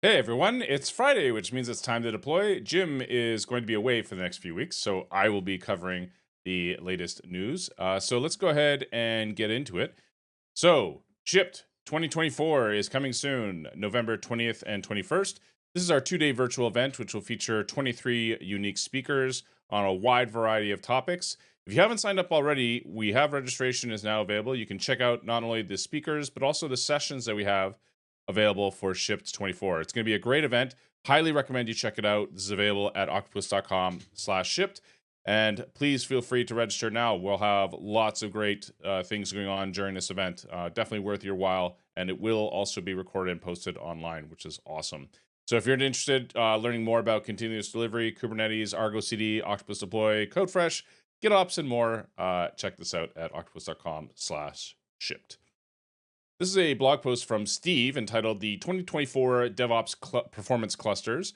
Hey everyone, it's Friday, which means it's time to deploy. Jim is going to be away for the next few weeks, so I will be covering the latest news. So let's go ahead and get into it. So, Shipped 2024 is coming soon, November 20th and 21st. This is our 2-day virtual event, which will feature 23 unique speakers on a wide variety of topics. If you haven't signed up already, we have registration is now available. You can check out not only the speakers, but also the sessions that we have available for Shipped 24. It's going to be a great event. Highly recommend you check it out. This is available at octopus.com/shipped. And please feel free to register now. We'll have lots of great things going on during this event. Definitely worth your while. And it will also be recorded and posted online, which is awesome. So if you're interested learning more about continuous delivery, Kubernetes, Argo CD, Octopus Deploy, CodeFresh, GitOps, and more, check this out at octopus.com/shipped. This is a blog post from Steve entitled The 2024 DevOps Performance Clusters.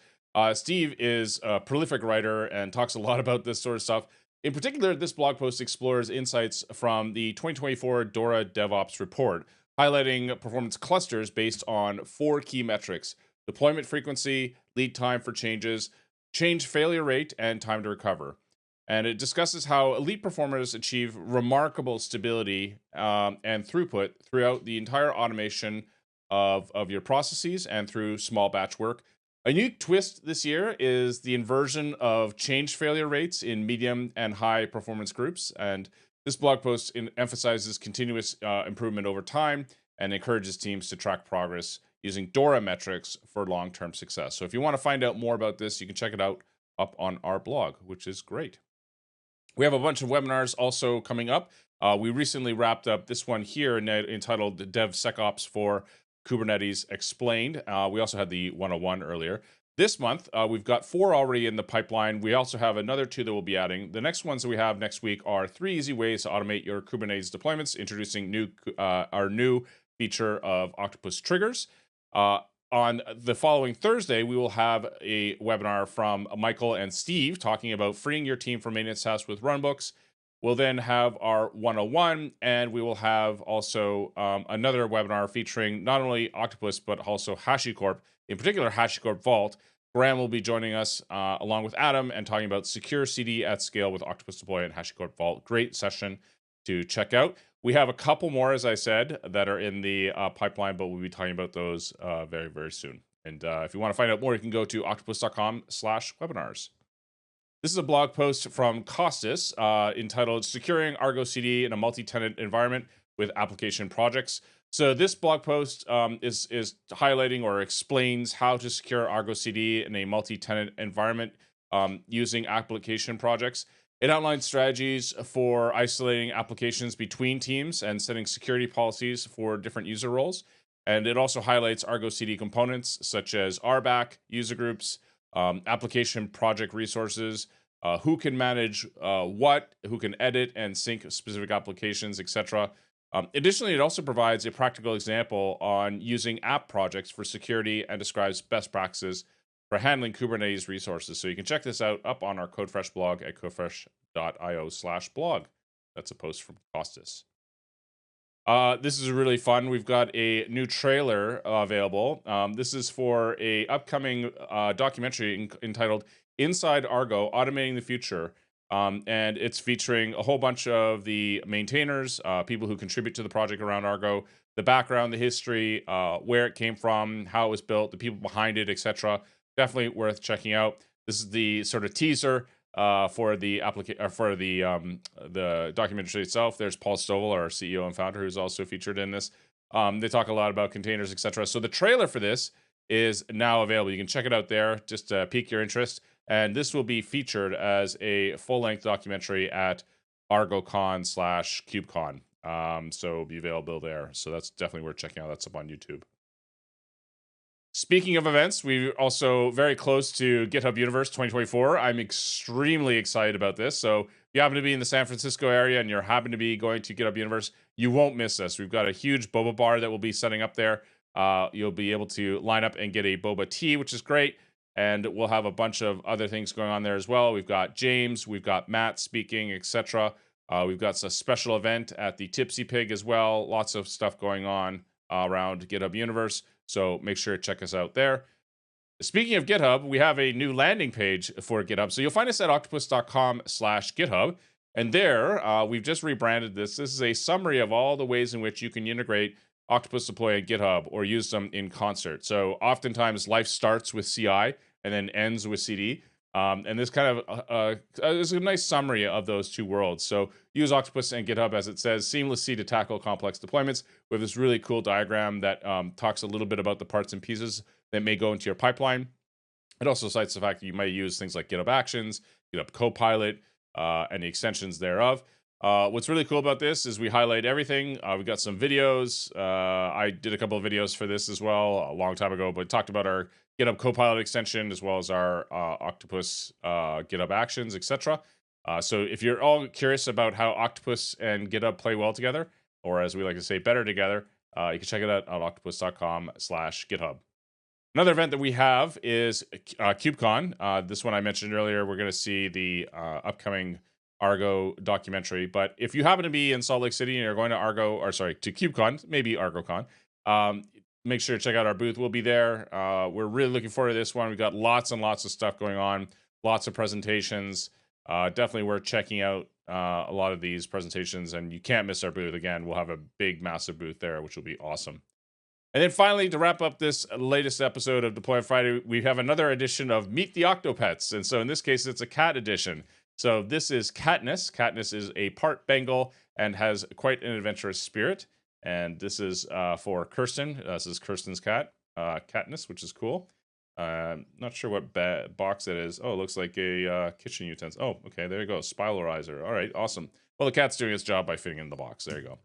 Steve is a prolific writer and talks a lot about this sort of stuff. In particular, this blog post explores insights from the 2024 DORA DevOps report, highlighting performance clusters based on 4 key metrics: deployment frequency, lead time for changes, change failure rate, and time to recover. And it discusses how elite performers achieve remarkable stability and throughput throughout the entire automation of your processes and through small batch work. A unique twist this year is the inversion of change failure rates in medium and high performance groups. And this blog post emphasizes continuous improvement over time and encourages teams to track progress using DORA metrics for long-term success. So if you want to find out more about this, you can check it out up on our blog, which is great. We have a bunch of webinars also coming up. We recently wrapped up this one here entitled DevSecOps for Kubernetes Explained. We also had the 101 earlier. This month, we've got 4 already in the pipeline. We also have another 2 that we'll be adding. The next ones that we have next week are 3 easy ways to automate your Kubernetes deployments, introducing our new feature of Octopus Triggers. On the following Thursday, we will have a webinar from Michael and Steve talking about freeing your team from maintenance tasks with runbooks. We'll then have our 101, and we will have also another webinar featuring not only Octopus, but also HashiCorp, in particular HashiCorp Vault. Graham will be joining us along with Adam and talking about secure CD at scale with Octopus Deploy and HashiCorp Vault. Great session to check out. We have a couple more, as I said, that are in the pipeline, but we'll be talking about those very, very soon. And if you want to find out more, you can go to octopus.com/webinars. This is a blog post from Costas entitled Securing Argo CD in a Multi-Tenant Environment with Application Projects. So this blog post is highlighting or explains how to secure Argo CD in a multi-tenant environment using application projects. It outlines strategies for isolating applications between teams and setting security policies for different user roles. And it also highlights Argo CD components such as RBAC, user groups, application project resources, who can manage what, who can edit and sync specific applications, etc. Additionally, it also provides a practical example on using app projects for security and describes best practices for handling Kubernetes resources. So you can check this out up on our CodeFresh blog at codefresh.io/blog. That's a post from Costas. This is really fun. We've got a new trailer available. This is for a upcoming documentary entitled Inside Argo, Automating the Future. And it's featuring a whole bunch of the maintainers, people who contribute to the project around Argo, the background, the history, where it came from, how it was built, the people behind it, etc. Definitely worth checking out. This is the sort of teaser for the documentary itself. There's Paul Stovall, our CEO and founder, who's also featured in this. They talk a lot about containers, etc. So the trailer for this is now available. You can check it out there, just to pique your interest. And this will be featured as a full-length documentary at ArgoCon/KubeCon. So it'll be available there. So that's definitely worth checking out. That's up on YouTube. Speaking of events, we're also very close to GitHub Universe 2024. I'm extremely excited about this. So if you happen to be in the San Francisco area and you're happen to be going to GitHub Universe, you won't miss us. We've got a huge boba bar that we'll be setting up there. You'll be able to line up and get a boba tea, which is great. And we'll have a bunch of other things going on there as well. We've got James, we've got Matt speaking, etc. We've got a special event at the Tipsy Pig as well. Lots of stuff going on around GitHub Universe. So make sure to check us out there. Speaking of GitHub, we have a new landing page for GitHub. So you'll find us at octopus.com/GitHub. And there, we've just rebranded this. This is a summary of all the ways in which you can integrate Octopus Deploy and GitHub or use them in concert. So oftentimes life starts with CI and then ends with CD. And this kind of is a nice summary of those two worlds. So use Octopus and GitHub, as it says, seamlessly to tackle complex deployments. We have this really cool diagram that talks a little bit about the parts and pieces that may go into your pipeline. It also cites the fact that you might use things like GitHub Actions, GitHub Copilot, and the extensions thereof. What's really cool about this is we highlight everything. We've got some videos. I did a couple of videos for this as well a long time ago, but talked about our GitHub Copilot extension as well as our Octopus GitHub Actions, etc. So if you're all curious about how Octopus and GitHub play well together, or as we like to say, better together, you can check it out on octopus.com/GitHub. Another event that we have is KubeCon. This one I mentioned earlier. We're going to see the upcoming Argo documentary. But if you happen to be in Salt Lake City and you're going to to KubeCon, maybe ArgoCon, make sure to check out our booth. We'll be there. We're really looking forward to this one. We've got lots and lots of stuff going on, lots of presentations. Definitely worth checking out a lot of these presentations, and you can't miss our booth. Again, we'll have a big, massive booth there, which will be awesome. And then finally, to wrap up this latest episode of Deploy Friday, we have another edition of Meet the Octo-Pets. And so in this case, it's a cat edition. So this is Katniss. Katniss is a part Bengal and has quite an adventurous spirit. And this is for Kirsten. This is Kirsten's cat, Katniss, which is cool. Not sure what box it is. Oh, it looks like a kitchen utensil. Oh, okay, there you go. Spiralizer. All right, awesome. Well, the cat's doing its job by fitting in the box. There you go.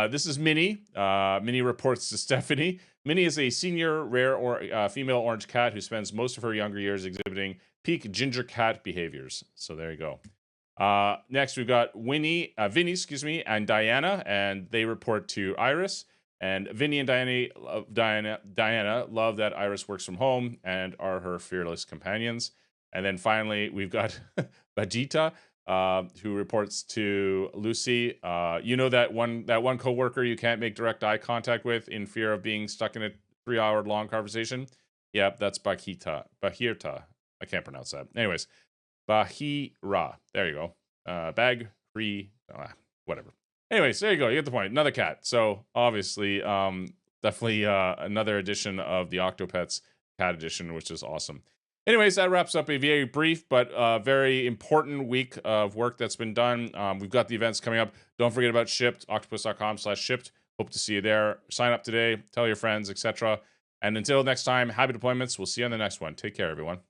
This is Minnie. Minnie reports to Stephanie. Minnie is a senior rare or female orange cat who spends most of her younger years exhibiting peak ginger cat behaviors. So there you go. Next, we've got Vinny, and Diana, and they report to Iris. And Vinny and Diana love that Iris works from home and are her fearless companions. And then finally, we've got Bajita, who reports to Lucy. You know that one coworker you can't make direct eye contact with in fear of being stuck in a 3-hour long conversation? Yep, that's Bahirta. I can't pronounce that. Anyways, Bahira. There you go. Whatever. Anyways, there you go. You get the point. Another cat. So obviously, definitely another edition of the Octo-Pets cat edition, which is awesome. Anyways, that wraps up a very brief but very important week of work that's been done. We've got the events coming up. Don't forget about Shipped, octopus.com/shipped. Hope to see you there. Sign up today. Tell your friends, etc. And until next time, happy deployments. We'll see you on the next one. Take care, everyone.